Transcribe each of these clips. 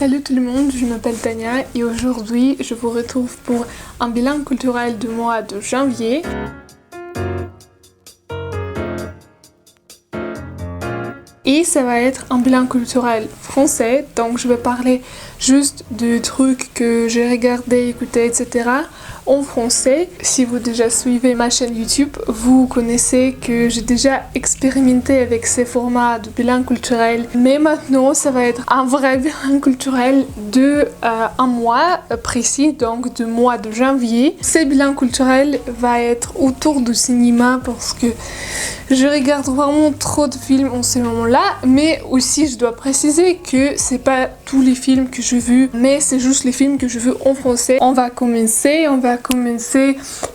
Salut tout le monde, je m'appelle Tania et aujourd'hui je vous retrouve pour un bilan culturel du mois de janvier. Et ça va être un bilan culturel français, donc je vais parler juste de trucs que j'ai regardé, écouté, etc. en français. Si vous déjà suivez ma chaîne YouTube, vous connaissez que j'ai déjà expérimenté avec ces formats de bilan culturel. Mais maintenant, ça va être un vrai bilan culturel de un mois précis, donc du mois de janvier. Ce bilan culturel va être autour du cinéma parce que je regarde vraiment trop de films en ce moment-là, mais aussi je dois préciser que c'est pas tous les films que j'ai vus, mais c'est juste les films que je veux en français. On va commencer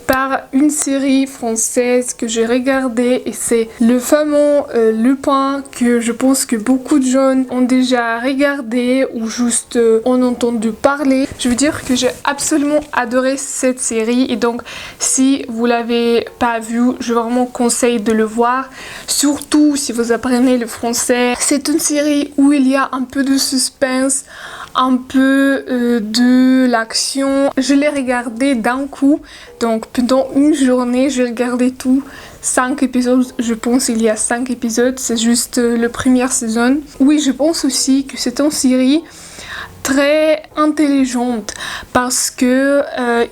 par une série française que j'ai regardée et c'est le fameux Lupin que je pense que beaucoup de jeunes ont déjà regardé ou juste ont entendu parler. Je veux dire que j'ai absolument adoré cette série et donc si vous l'avez pas vu, je vraiment conseille de le voir, surtout si vous apprenez le français. C'est une série où il y a un peu de suspense, un peu de l'action. Je l'ai regardé d'un coup, donc pendant une journée, j'ai regardé tout. 5 épisodes, je pense il y a 5 épisodes, c'est juste la première saison. Oui, je pense aussi que c'est une série très intelligente parce que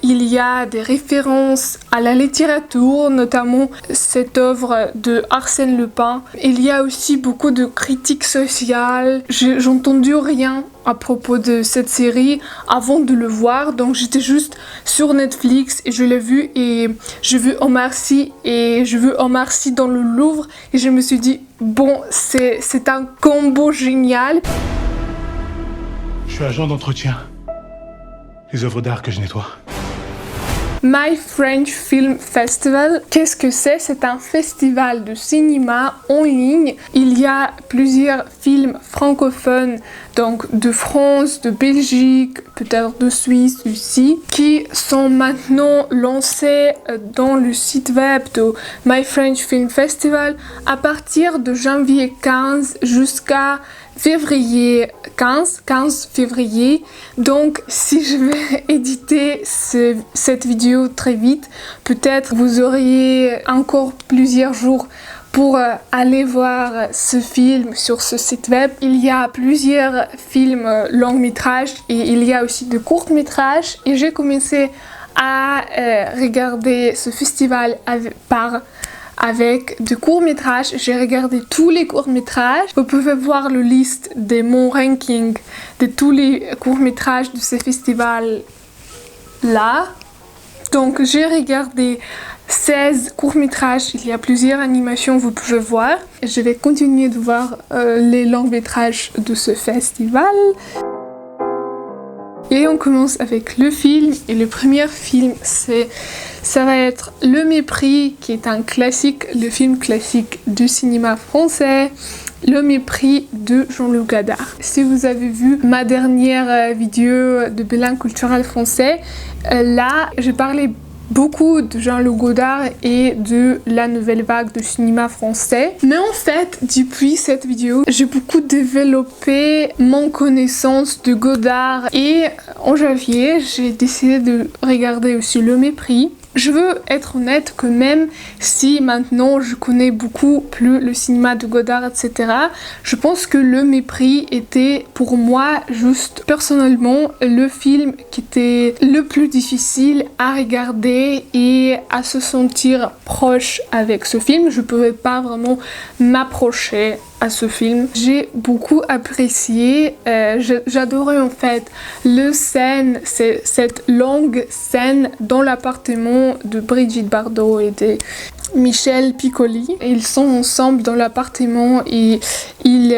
il y a des références à la littérature, notamment cette œuvre de Arsène Lupin. Il y a aussi beaucoup de critiques sociales. J'ai entendu rien à propos de cette série avant de le voir, donc j'étais juste sur Netflix et je l'ai vu et j'ai vu Omar Sy et je vu Omar Sy dans le Louvre et je me suis dit bon, c'est un combo génial. Je suis agent d'entretien. Les œuvres d'art que je nettoie. My French Film Festival, qu'est-ce que c'est? C'est un festival de cinéma en ligne. Il y a plusieurs films francophones, donc de France, de Belgique, peut-être de Suisse aussi, qui sont maintenant lancés dans le site web de My French Film Festival à partir de janvier 15 jusqu'à février 15 février. Donc si je vais éditer cette vidéo très vite, peut-être vous auriez encore plusieurs jours pour aller voir ce film sur ce site web. Il y a plusieurs films long métrages et il y a aussi de courts métrages et j'ai commencé à regarder ce festival avec de courts-métrages. J'ai regardé tous les courts-métrages. Vous pouvez voir la liste de mon ranking de tous les courts-métrages de ce festival-là. Donc j'ai regardé 16 courts-métrages. Il y a plusieurs animations, vous pouvez voir. Je vais continuer de voir les longs-métrages de ce festival. Et on commence avec le film, et le premier film, ça va être Le Mépris, qui est un classique, le film classique du cinéma français, Le Mépris de Jean-Luc Godard. Si vous avez vu ma dernière vidéo de bilan culturel français, là, j'ai parlé beaucoup de Jean-Luc Godard et de la nouvelle vague de cinéma français. Mais en fait, depuis cette vidéo, j'ai beaucoup développé mon connaissance de Godard et en janvier, j'ai décidé de regarder aussi Le Mépris. Je veux être honnête que même si maintenant je connais beaucoup plus le cinéma de Godard, etc., je pense que Le Mépris était pour moi juste personnellement le film qui était le plus difficile à regarder et à se sentir proche avec ce film. Je ne pouvais pas vraiment m'approcher à ce film. J'ai beaucoup apprécié, j'adorais en fait cette longue scène dans l'appartement de Brigitte Bardot et de Michel Piccoli. Ils sont ensemble dans l'appartement et ils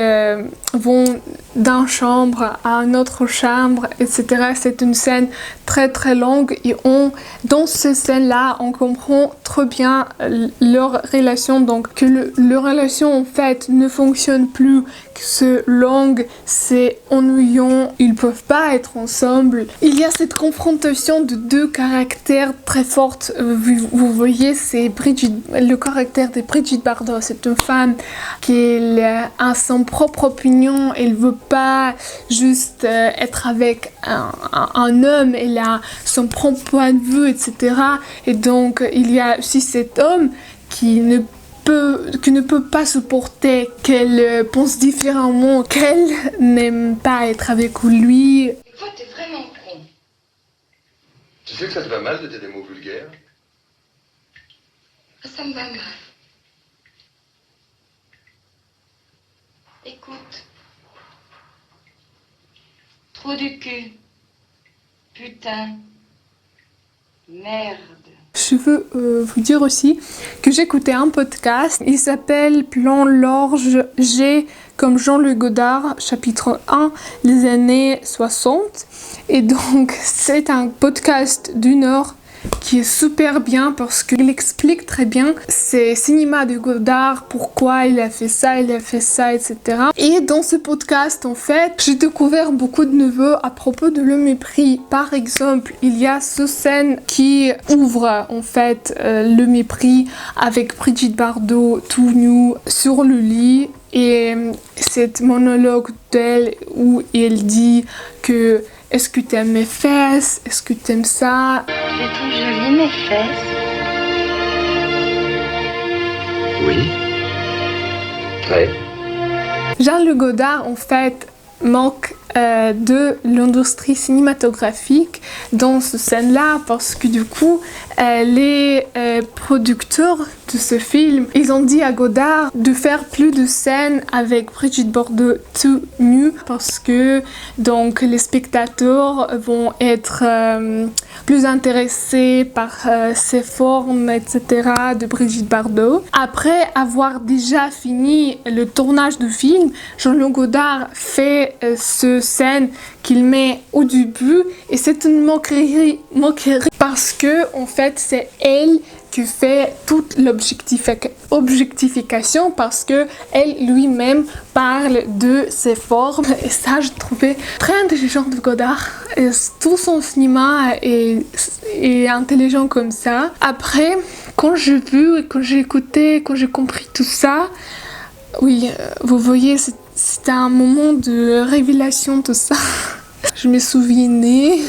vont d'une chambre à une autre chambre, etc. C'est une scène très très longue et dans cette scène-là, on comprend très bien leur relation, donc que leur relation en fait ne fonctionne plus c'est long, c'est ennuyant, ils peuvent pas être ensemble. Il y a cette confrontation de deux caractères très fortes. Vous voyez, c'est le caractère de Brigitte Bardot. C'est une femme qui a son propre opinion, elle veut pas juste être avec un homme, elle a son propre point de vue, etc. Et donc, il y a aussi cet homme qui ne peut pas supporter qu'elle pense différemment, qu'elle n'aime pas être avec lui. Toi, t'es vraiment con. Tu sais que ça te va mal de dire des mots vulgaires? Ça me va mal. Écoute. Trou du cul. Putain. Merde. Je veux vous dire aussi que j'écoutais un podcast, il s'appelle Plan Large G comme Jean-Luc Godard, chapitre 1, les années 60. Et donc c'est un podcast d'1 heure qui est super bien parce qu'il explique très bien ces cinémas de Godard, pourquoi il a fait ça, etc. Et dans ce podcast, en fait, j'ai découvert beaucoup de nouveaux à propos de Le Mépris. Par exemple, il y a cette scène qui ouvre, en fait, Le Mépris avec Brigitte Bardot tout nue sur le lit. Et cette monologue d'elle où elle dit que est-ce que t'aimes mes fesses? Est-ce que t'aimes ça? Je les trouve jolies, mes fesses. Oui. Très. Jean-Luc Godard, en fait, manque de l'industrie cinématographique dans cette scène-là parce que du coup, les producteurs de ce film, ils ont dit à Godard de faire plus de scènes avec Brigitte Bardot tout nue parce que donc les spectateurs vont être plus intéressés par ces formes, etc. de Brigitte Bardot. Après avoir déjà fini le tournage du film, Jean-Luc Godard fait ce scène qu'il met au début et c'est une moquerie parce que en fait c'est elle qui fait toute l'objectification parce que elle lui-même parle de ses formes et ça je trouvais très intelligent de Godard et tout son cinéma est intelligent comme ça. Après quand j'ai vu et quand j'ai écouté, quand j'ai compris tout ça, oui, vous voyez, c'était un moment de révélation, tout ça. Je me souvenais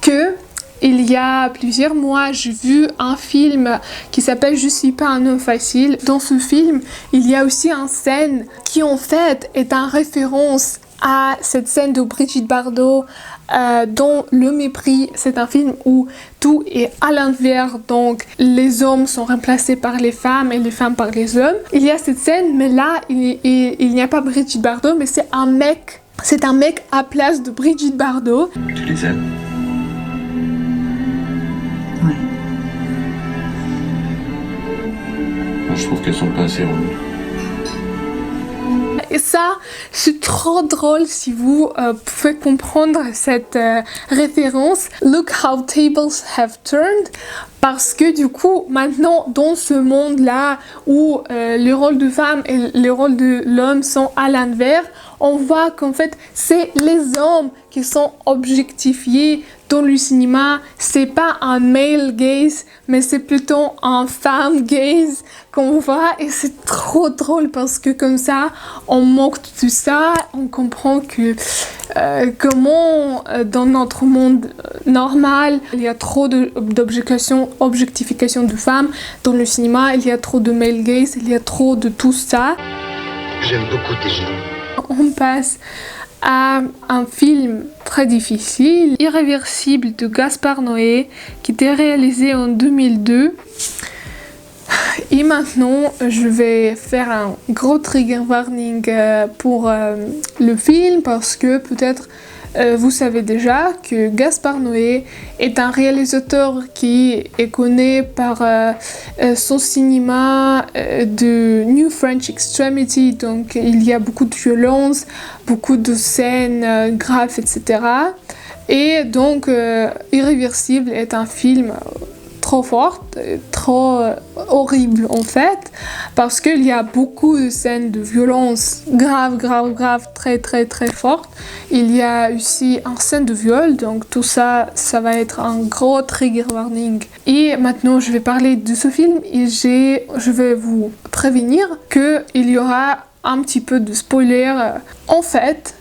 que il y a plusieurs mois, j'ai vu un film qui s'appelle Je suis pas un homme facile. Dans ce film, il y a aussi une scène qui en fait est une référence à cette scène de Brigitte Bardot dans Le Mépris. C'est un film où tout est à l'envers, donc les hommes sont remplacés par les femmes et les femmes par les hommes. Il y a cette scène, mais là, il n'y a pas Brigitte Bardot, mais c'est un mec. C'est un mec à place de Brigitte Bardot. Tu les aimes? Oui. Moi, je trouve qu'elles sont pas assez rondes. Et ça, c'est trop drôle si vous pouvez comprendre cette référence. Look how tables have turned. Parce que du coup, maintenant, dans ce monde-là où le rôle de femme et le rôle de l'homme sont à l'envers, on voit qu'en fait, c'est les hommes qui sont objectifiés dans le cinéma. C'est pas un male gaze, mais c'est plutôt un femme gaze qu'on voit. Et c'est trop drôle parce que comme ça, on moque tout ça. On comprend que comment dans notre monde normal, il y a trop d'objectification de femmes. Dans le cinéma, il y a trop de male gaze, il y a trop de tout ça. J'aime beaucoup tes genoux. On passe à un film très difficile, Irréversible de Gaspard Noé, qui était réalisé en 2002. Et maintenant, je vais faire un gros trigger warning pour le film parce que peut-être vous savez déjà que Gaspard Noé est un réalisateur qui est connu par son cinéma de New French Extremity, donc il y a beaucoup de violence, beaucoup de scènes graves, etc. Et donc Irréversible est un film trop forte, trop horrible en fait, parce qu'il y a beaucoup de scènes de violence grave, très fortes. Il y a aussi une scène de viol, donc tout ça, ça va être un gros trigger warning. Et maintenant, je vais parler de ce film et je vais vous prévenir qu'il y aura un petit peu de spoiler. En fait,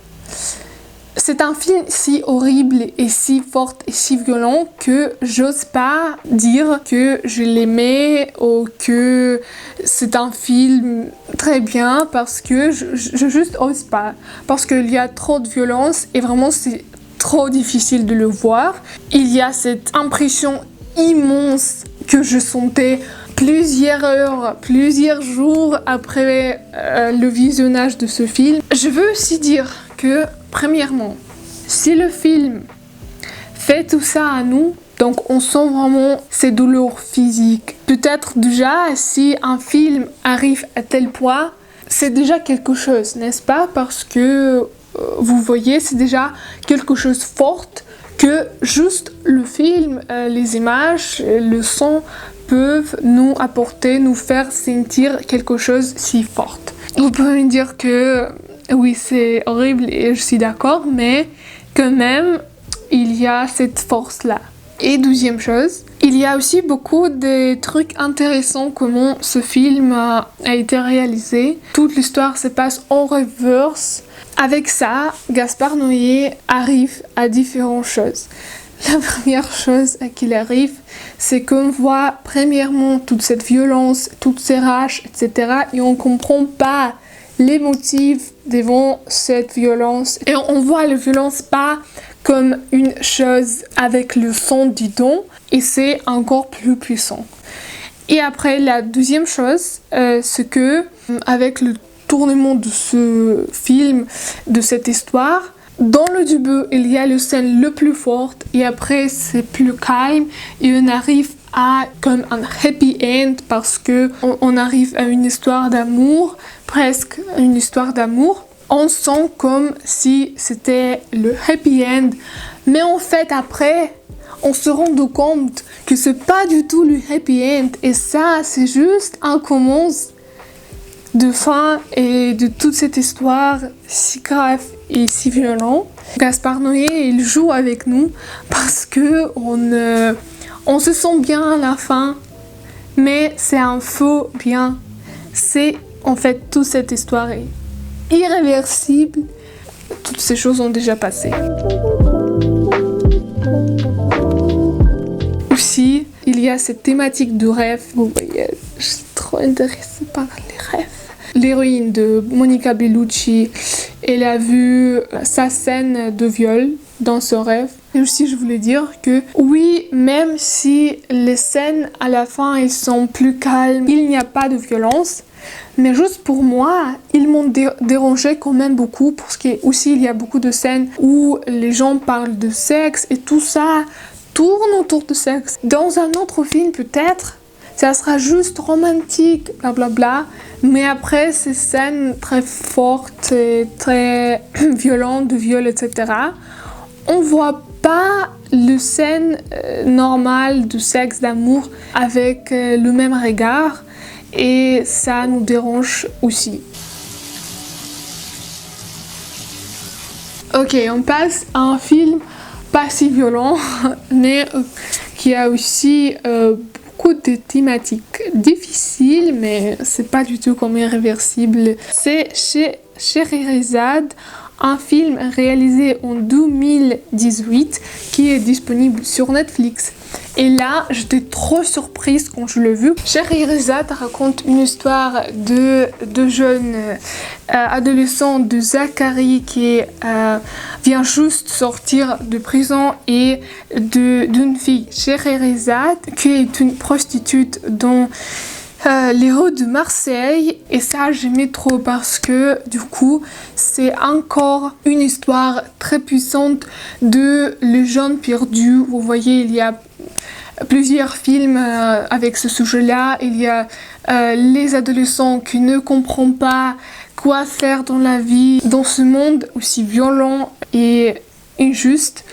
c'est un film si horrible et si fort et si violent que j'ose pas dire que je l'aimais ou que c'est un film très bien, parce que je juste ose pas. Parce qu'il y a trop de violence et vraiment c'est trop difficile de le voir. Il y a cette impression immense que je sentais plusieurs heures, plusieurs jours après le visionnage de ce film. Je veux aussi dire que, premièrement, si le film fait tout ça à nous, donc on sent vraiment ces douleurs physiques. Peut-être déjà, si un film arrive à tel point, c'est déjà quelque chose, n'est-ce pas? Parce que, vous voyez, c'est déjà quelque chose de fort que juste le film, les images, le son peuvent nous apporter, nous faire sentir quelque chose si fort. Vous pouvez me dire que oui, c'est horrible et je suis d'accord, mais quand même, il y a cette force-là. Et deuxième chose, il y a aussi beaucoup de trucs intéressants comment ce film a été réalisé. Toute l'histoire se passe en reverse. Avec ça, Gaspard Noé arrive à différentes choses. La première chose qu'il arrive, c'est qu'on voit premièrement toute cette violence, toutes ces rages, etc. Et on ne comprend pas les motifs devant cette violence. Et on voit la violence pas comme une chose avec le son du don, et c'est encore plus puissant. Et après, la deuxième chose, c'est que avec le tournement de ce film, de cette histoire, dans le début, il y a le scène le plus forte et après c'est plus calme et on arrive à comme un happy end parce que on arrive à une histoire d'amour, presque une histoire d'amour. On sent comme si c'était le happy end, mais en fait après on se rend compte que c'est pas du tout le happy end et ça c'est juste un commence de fin et de toute cette histoire si grave et si violent. Gaspard Noé, il joue avec nous parce que on se sent bien à la fin, mais c'est un faux bien. C'est en fait toute cette histoire est irréversible. Toutes ces choses ont déjà passé. Aussi, il y a cette thématique de rêve. Vous voyez, je suis trop intéressée par les rêves. L'héroïne de Monica Bellucci, elle a vu sa scène de viol dans ce rêve. Et aussi, je voulais dire que oui, même si les scènes à la fin elles sont plus calmes, il n'y a pas de violence. Mais juste pour moi, ils m'ont dérangé quand même beaucoup parce qu'aussi il y a beaucoup de scènes où les gens parlent de sexe et tout ça tourne autour de sexe. Dans un autre film peut-être, ça sera juste romantique, blablabla. Mais après ces scènes très fortes et très violentes de viol, etc., on voit pas le scène normale de sexe, d'amour avec le même regard. Et ça nous dérange aussi. Ok, on passe à un film pas si violent, mais qui a aussi beaucoup de thématiques difficiles, mais c'est pas du tout comme irréversible. C'est Scheherazade, un film réalisé en 2018 qui est disponible sur Netflix. Et là, j'étais trop surprise quand je l'ai vu. Scheherazade raconte une histoire de jeunes adolescents de Zacharie qui vient juste sortir de prison et d'une fille, Scheherazade, qui est une prostituée dans les rues de Marseille. Et ça, j'aimais trop parce que du coup, c'est encore une histoire très puissante de les jeunes perdus. Vous voyez, il y a plusieurs films avec ce sujet-là. Il y a les adolescents qui ne comprennent pas quoi faire dans la vie, dans ce monde aussi violent et injuste.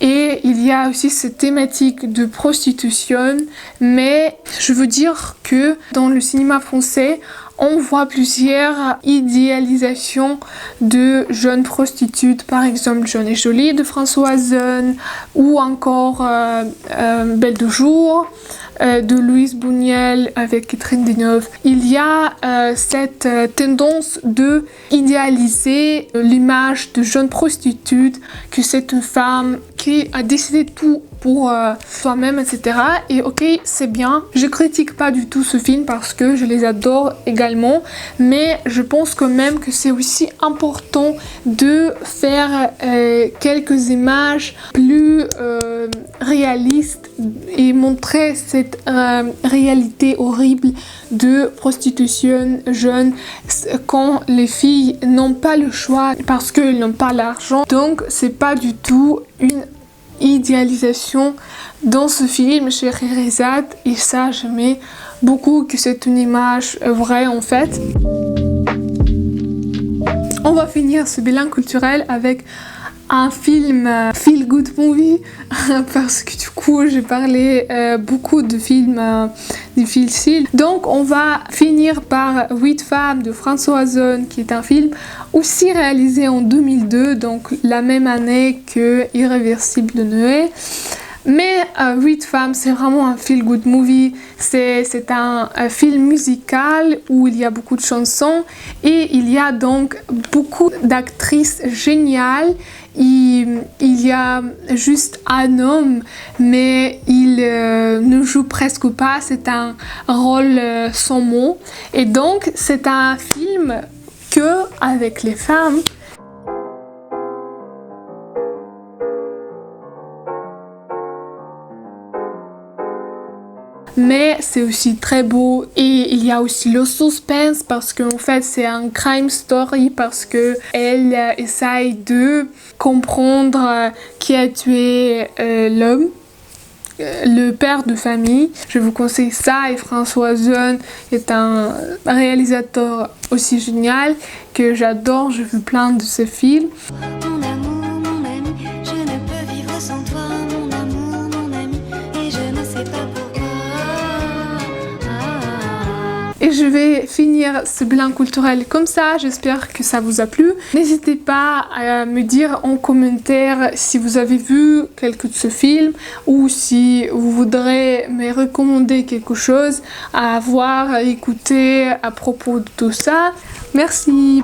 Et il y a aussi cette thématique de prostitution, mais je veux dire que dans le cinéma français, on voit plusieurs idéalisations de jeunes prostituées, par exemple Jeune et Jolie de François Ozon, ou encore Belle de jour de Louise Bouniel avec Catherine Deneuve. Il y a cette tendance de idéaliser l'image de jeune prostituée, que c'est une femme qui a décidé tout pour soi-même, etc. Et ok, c'est bien. Je critique pas du tout ce film parce que je les adore également, mais je pense quand même que c'est aussi important de faire quelques images plus réalistes et montrer cette réalité horrible de prostitution jeune quand les filles n'ont pas le choix parce qu'elles n'ont pas l'argent. Donc c'est pas du tout une idéalisation dans ce film chez Scheherazade, et ça j'aimais beaucoup que c'est une image vraie en fait. On va finir ce bilan culturel avec un film feel good movie parce que du coup j'ai parlé beaucoup de films difficiles. Donc on va finir par 8 femmes de François Ozon, qui est un film aussi réalisé en 2002, donc la même année que Irréversible de Noé. Mais 8 femmes, c'est vraiment un feel good movie. C'est un film musical où il y a beaucoup de chansons et il y a donc beaucoup d'actrices géniales. Il y a juste un homme, mais il ne joue presque pas. C'est un rôle sans mots. Et donc, c'est un film que avec les femmes. Mais c'est aussi très beau et il y a aussi le suspense parce qu'en fait c'est un crime story, parce que elle essaye de comprendre qui a tué l'homme, le père de famille. Je vous conseille ça, et François Ozon est un réalisateur aussi génial que j'adore. J'ai vu plein de ses films. Mon amour, mon ami, je ne peux vivre sans toi, mon amour, mon ami, et je ne sais pas pourquoi. Et je vais finir ce bilan culturel comme ça. J'espère que ça vous a plu. N'hésitez pas à me dire en commentaire si vous avez vu quelques de ce film ou si vous voudrez me recommander quelque chose à voir, à écouter à propos de tout ça. Merci.